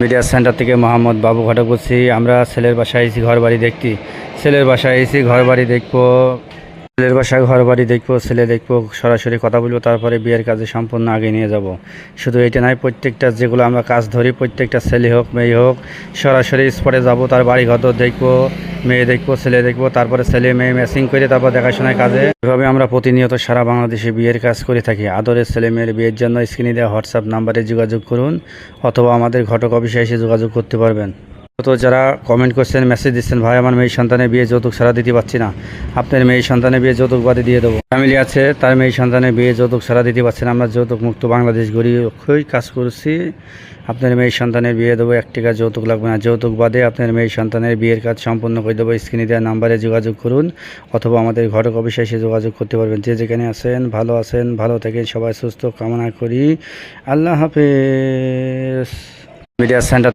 Media centre থেকে মোহাম্মদ বাবু ঘটক বলছি। আমরা ছেলের বাসায় এসেছি ঘর বাড়ি দেখতে। ছেলের বাসায় এসেছি ঘর বাড়ি দেখবো, ছেলের বাসায় ঘর বাড়ি দেখবো, ছেলে দেখবো, সরাসরি কথা বলবো, তারপরে বিয়ের কাজে সম্পূর্ণ আগে নিয়ে যাব। শুধু এটা নয়, প্রত্যেকটা যেগুলো আমরা কাজ ধরি, প্রত্যেকটা ছেলে হোক মেয়ে হোক, সরাসরি স্পটে যাব, তার বাড়ি ঘর দেখবো, মেয়ে দেখবো, ছেলে দেখবো, তারপরে ছেলে মেয়ে ম্যাচিং করে তারপর দেখাশোনার কাজে। এভাবে আমরা প্রতিনিয়ত সারা বাংলাদেশে বিয়ের কাজ করে থাকি। আদরের ছেলে মেয়ের বিয়ের জন্য স্ক্রিনে দেওয়া হোয়াটসঅ্যাপ নাম্বারে যোগাযোগ করুন, অথবা আমাদের ঘটক অফিসে এসে যোগাযোগ করতে পারবেন। তো যারা কমেন্ট করছেন, মেসেজ দিচ্ছেন, ভাই আমার মেয়ে সন্তানের বিয়ে যৌতুক ছাড়া দিতে পারছি না, আপনার মেয়ে সন্তানের বিয়ে যৌতুক বাদে দিয়ে দেবো। ফ্যামিলি আছে, তার মেয়ে সন্তানের বিয়ে যৌতুক ছাড়া দিতে পারছি না, আমরা যৌতুক মুক্ত বাংলাদেশ গড়িয়ে কাজ করছি। আপনার মেয়ে সন্তানের বিয়ে দেবো, 1 টাকা যৌতুক লাগবে না। যৌতুক বাদে আপনার মেয়ে সন্তানের বিয়ের কাজ সম্পূর্ণ করে দেবো। স্ক্রিনে দেওয়া নাম্বারে যোগাযোগ করুন, অথবা আমাদের ঘটক অফিসে এসে যোগাযোগ করতে পারবেন। যে যেখানে আছেন ভালো থাকেন, সবাই সুস্থ কামনা করি। আল্লাহ হাফেজ। Media centre.